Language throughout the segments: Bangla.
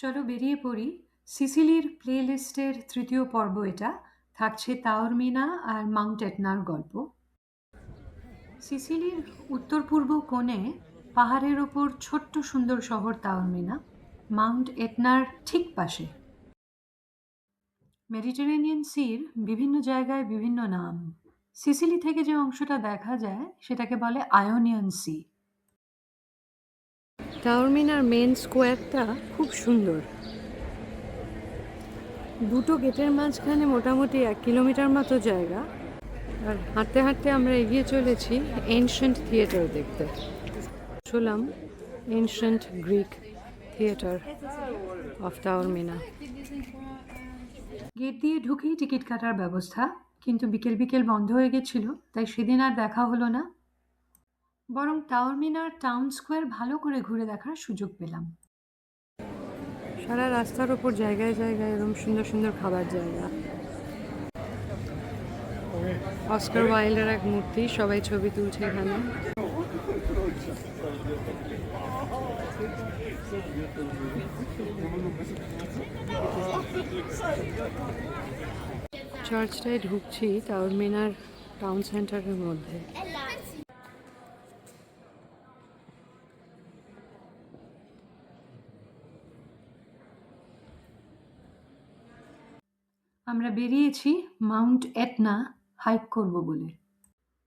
চলো বেরিয়ে পড়ি। সিসিলির প্লেলিস্টের তৃতীয় পর্ব এটা। থাকছে তাওরমিনা আর মাউন্ট এটনার গল্প। সিসিলির উত্তর পূর্ব কোণে পাহাড়ের ওপর ছোট্ট সুন্দর শহর তাওরমিনা, মাউন্ট এটনার ঠিক পাশে। মেডিটেরেনিয়ান সির বিভিন্ন জায়গায় বিভিন্ন নাম। সিসিলি থেকে যে অংশটা দেখা যায় সেটাকে বলে আয়োনিয়ান সি। তাওরমিনার মেন স্কোয়ারটা খুব সুন্দর। দুটো গেটের মাঝখানে মোটামুটি 1 কিলোমিটার মতো জায়গা। আর হাঁটতে হাঁটতে আমরা এগিয়ে চলেছি এনশিয়েন্ট থিয়েটার দেখতে। শুনলাম ancient Greek theatre of Taormina. Gate দিয়ে ঢুকেই টিকিট কাটার ব্যবস্থা, কিন্তু বিকেল বিকেল বন্ধ হয়ে গেছিল, তাই সেদিন আর দেখা হলো না। বরং তাওরমিনার টাউন স্কোয়ার ভালো করে ঘুরে দেখার সুযোগ পেলাম। সারা রাস্তার ওপর জায়গায় জায়গায় এরকম সুন্দর সুন্দর খাবার জায়গা। অস্কার ওয়াইল্ডের এক মূর্তি, সবাই ছবি তুলছে এখানে। চার্চটায় ঢুকছি তাওরমিনার টাউন সেন্টারের মধ্যে। আমরা বেরিয়েছি মাউন্ট এটনা হাইক করব বলে।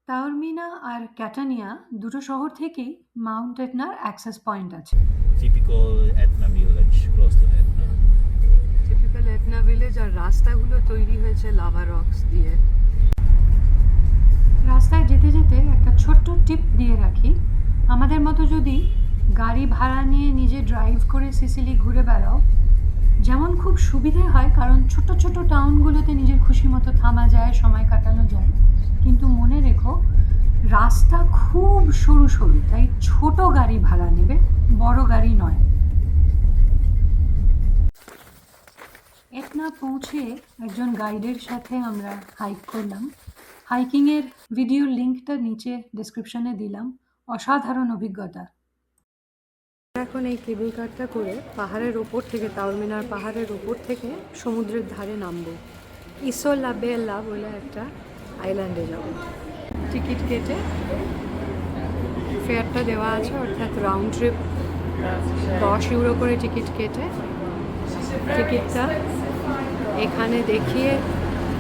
তাওরমিনা আর ক্যাটানিয়া দুটো শহর থেকেই মাউন্ট এটনার অ্যাক্সেস পয়েন্ট আছে। Typical Etna village, close to Etna. Typical Etna village. আর রাস্তাগুলো তৈরি হয়েছে লাভা রক্স দিয়ে। রাস্তায় যেতে যেতে একটা ছোট্ট টিপ দিয়ে রাখি, আমাদের মতো যদি গাড়ি ভাড়া নিয়ে নিজে ড্রাইভ করে সিসিলি ঘুরে বেড়াও, যেমন খুব সুবিধে হয়, কারণ ছোট ছোট টাউনগুলোতে নিজের খুশি মতো থামা যায়, সময় কাটানো যায়। কিন্তু মনে রেখো, রাস্তা খুব সরু সরু, তাই ছোট গাড়ি ভাড়া নেবে, বড় গাড়ি নয়। এটনা পৌঁছে একজন গাইডের সাথে আমরা হাইক করলাম। হাইকিংয়ের ভিডিওর লিঙ্কটা নিচে ডেসক্রিপশনে দিলাম। অসাধারণ অভিজ্ঞতা। এখন এই কেবল কারটা করে পাহাড়ের ওপর থেকে, তাওরমিনার পাহাড়ের ওপর থেকে সমুদ্রের ধারে নামবো। ইসোলা বেলা বলে একটা আইল্যান্ডে যাব। টিকিট কেটে ফেয়ারটা দেওয়া আছে, অর্থাৎ রাউন্ড ট্রিপ 10 ইউরো করে টিকিট কেটে টিকিটটা এখানে দেখিয়ে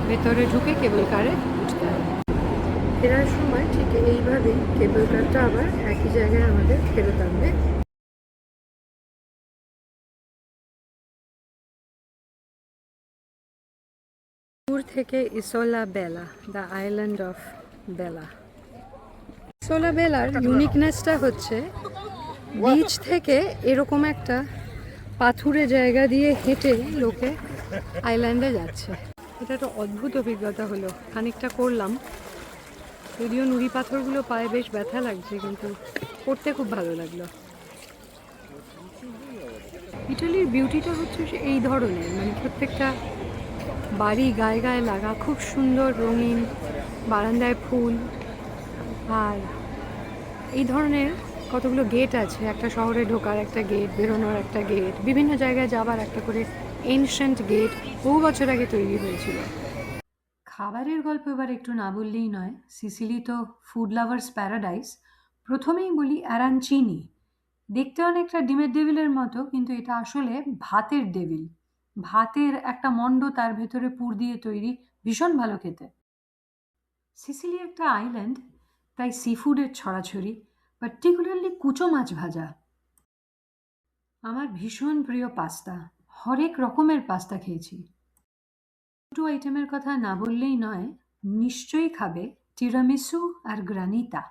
ভেতরে ঢুকে কেবল কারে উঠতে হবে। ফেরার সময় ঠিক এইভাবেই কেবল কারটা আবার একই জায়গায় আমাদের ফেরত আনবে। দূর থেকে ইসোলা বেলা, দ্য আইল্যান্ড অফ বেলা। ইসোলা বেলার ইউনিকনেসটা হচ্ছে বিচ থেকে এরকম একটা পাথুরে জায়গা দিয়ে হেঁটে লোকে আইল্যান্ডে যাচ্ছে। এটা একটা অদ্ভুত অভিজ্ঞতা হলো। খানিকটা করলাম, যদিও নুড়ি পাথরগুলো পায়ে বেশ ব্যথা লাগছে, কিন্তু করতে খুব ভালো লাগলো। ইটালির বিউটিটা হচ্ছে এই ধরনের, মানে প্রত্যেকটা বাড়ি গায়ে গায়ে লাগা, খুব সুন্দর রঙিন, বারান্দায় ফুল, আর এই ধরনের কতগুলো গেট আছে। একটা শহরে ঢোকার একটা গেট, বেরোনোর একটা গেট, বিভিন্ন জায়গায় যাবার একটা করে এনশিয়েন্ট গেট, বহু বছর আগে তৈরি হয়েছিল। খাবারের গল্প এবার একটু না বললেই নয়। সিসিলি তো ফুড লাভার্স প্যারাডাইস। প্রথমেই বলি অ্যারানচিনি। দেখতে অনেকটা ডিমের ডেভিলের মতো, কিন্তু এটা আসলে ভাতের ডেভিল। ভাতের একটা মণ্ড, তার ভেতরে পুর দিয়ে তৈরি, ভীষণ ভালো খেতে। সিসিলি একটা আইল্যান্ড, তাই সি ফুডের ছড়াছড়ি, পার্টিকুলারলি কুচো মাছ ভাজা। আমার ভীষণ প্রিয় পাস্তা, হরেক রকমের পাস্তা খেয়েছি। দুটো আইটেমের কথা না বললেই নয়, নিশ্চয়ই খাবে টিরামিসু আর গ্রানিতা।